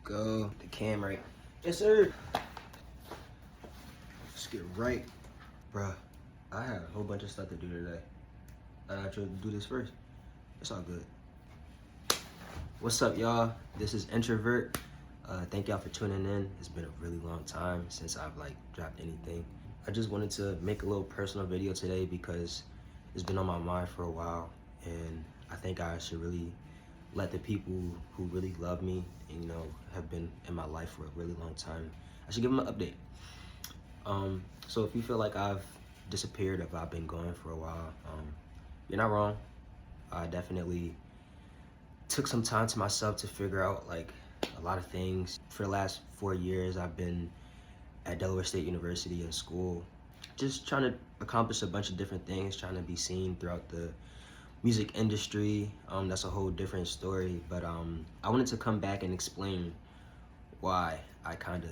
go. The cam right. Yes, sir. Let's get right. Bruh, I had a whole bunch of stuff to do today. I tried to do this first. It's all good. What's up, y'all? This is Introvert. Thank y'all for tuning in. It's been a really long time since I've dropped anything. I just wanted to make a little personal video today because it's been on my mind for a while, and I think I should really let the people who really love me and have been in my life for a really long time, I should give them an update. So if you feel like I've disappeared, if I've been gone for a while, you're not wrong. I definitely took some time to myself to figure out a lot of things. For the last 4 years, I've been at Delaware State University in school, just trying to accomplish a bunch of different things, trying to be seen throughout the music industry. That's a whole different story, but I wanted to come back and explain why I kind of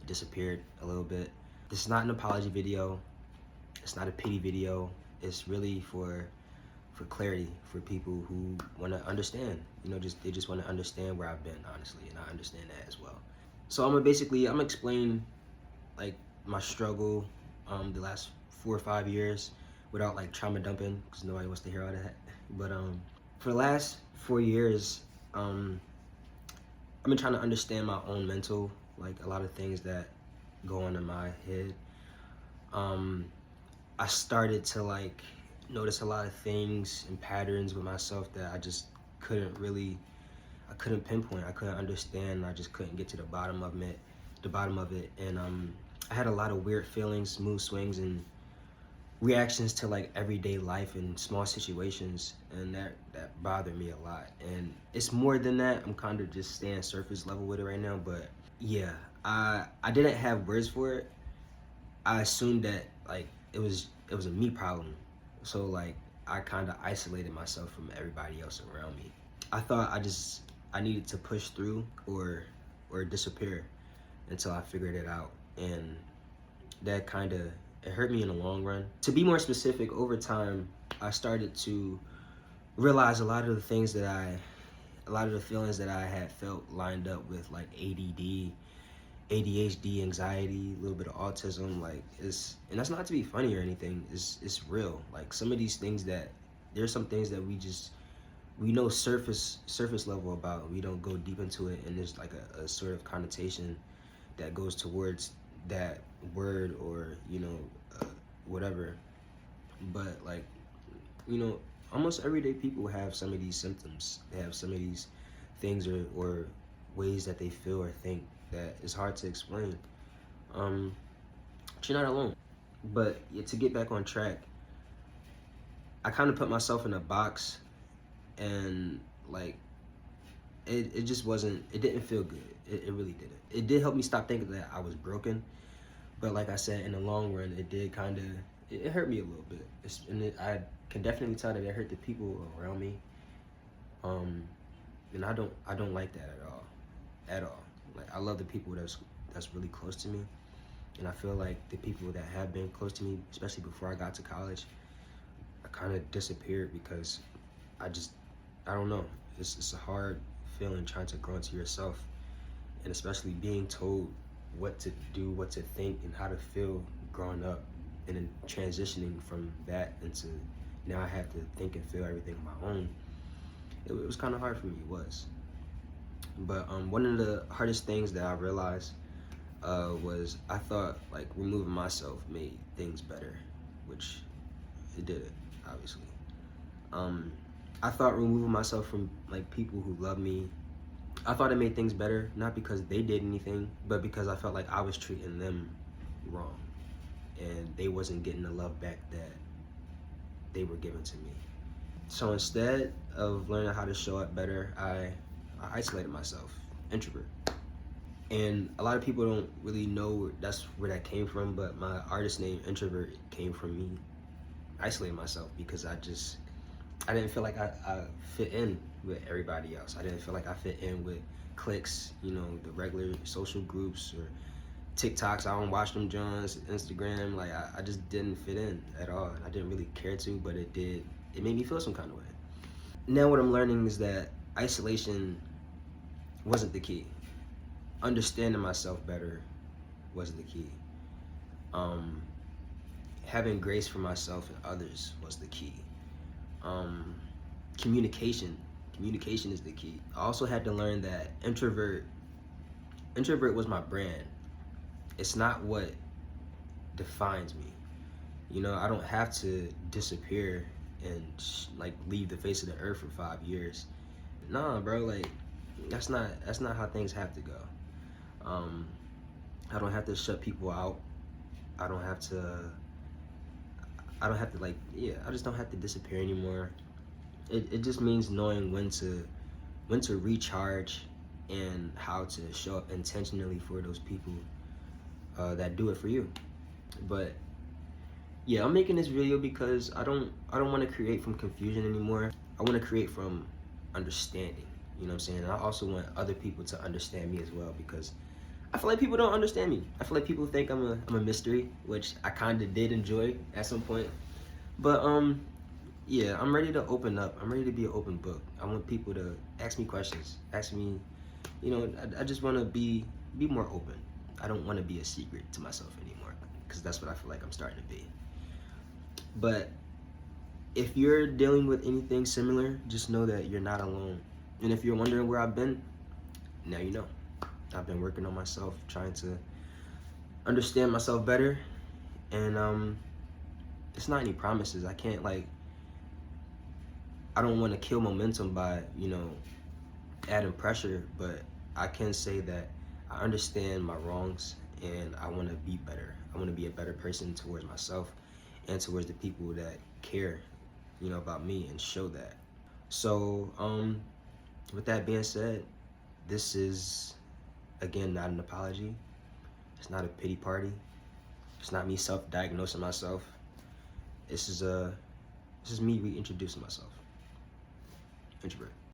disappeared a little bit. This is not an apology video. It's not a pity video. It's really for clarity, for people who want to understand. They just want to understand where I've been, honestly, and I understand that as well. So I'm gonna explain my struggle the last 4 or 5 years without trauma dumping, because nobody wants to hear all that. But for the last 4 years, I've been trying to understand my own mental, a lot of things that go on in my head. I started to notice a lot of things and patterns with myself that I just couldn't pinpoint. I couldn't understand. I just couldn't get to the bottom of it. And I had a lot of weird feelings, mood swings, and reactions to everyday life and small situations, and that bothered me a lot. And it's more than that. I'm kind of just staying surface level with it right now, but yeah, I didn't have words for it. I assumed that it was a me problem, so I kind of isolated myself from everybody else around me. I thought I needed to push through or disappear until I figured it out, and that it hurt me in the long run. To be more specific, over time, I started to realize a lot of the feelings that I had felt lined up with ADD, ADHD, anxiety, a little bit of autism, and that's not to be funny or anything. It's real. Some of these things there's some things that we know surface level about. We don't go deep into it, and there's a sort of connotation that goes towards that word or whatever. But almost everyday people have some of these symptoms. They have some of these things or ways that they feel or think that is hard to explain. But you're not alone. But yeah, to get back on track, I kind of put myself in a box, and it just wasn't, it didn't feel good. It really didn't. It did help me stop thinking that I was broken, but like I said, in the long run, it did it hurt me a little bit. I can definitely tell that it hurt the people around me. And I don't like that at all. I love the people that's really close to me, and I feel like the people that have been close to me, especially before I got to college, I kind of disappeared because I don't know. It's a hard feeling trying to grow into yourself, and especially being told what to do, what to think, and how to feel growing up, and then transitioning from that into now I have to think and feel everything on my own. It was kind of hard for me, it was. But one of the hardest things that I realized was I thought removing myself made things better, which it didn't, obviously. I thought removing myself from people who love me, I thought it made things better, not because they did anything, but because I felt like I was treating them wrong, and they wasn't getting the love back that they were giving to me. So instead of learning how to show up better, I isolated myself, introvert. And a lot of people don't really know that's where that came from, but my artist name, Introvert, came from me isolating myself because I didn't feel like I fit in with everybody else. I didn't feel like I fit in with cliques, the regular social groups or TikToks. I don't watch them Johns, Instagram. I just didn't fit in at all. I didn't really care to, but it made me feel some kind of way. Now what I'm learning is that isolation wasn't the key. understanding myself better was the key. Having grace for myself and others was the key. Communication is the key. I also had to learn that introvert was my brand. It's not what defines me. You know, I don't have to disappear and like leave the face of the earth for 5 years. Nah, bro, like that's not how things have to go. I don't have to shut people out. I don't have to like, yeah, I just don't have to disappear anymore. It just means knowing when to recharge and how to show up intentionally for those people that do it for you. But yeah, I'm making this video because I don't want to create from confusion anymore. I want to create from understanding. You know what I'm saying? And I also want other people to understand me as well, because I feel like people don't understand me. I feel like people think I'm a mystery, which I kind of did enjoy at some point. But yeah, I'm ready to open up. I'm ready to be an open book. I want people to ask me questions. Ask me, you know, I just want to be more open. I don't want to be a secret to myself anymore, because that's what I feel like I'm starting to be. But if you're dealing with anything similar, just know that you're not alone. And if you're wondering where I've been, now you know. I've been working on myself, trying to understand myself better. And it's not any promises. I can't, like, I don't want to kill momentum by, you know, adding pressure, but I can say that I understand my wrongs and I want to be better. I want to be a better person towards myself and towards the people that care, you know, about me, and show that. So, with that being said, this is, again, not an apology. It's not a pity party. It's not me self-diagnosing myself. This is me reintroducing myself. Introvert.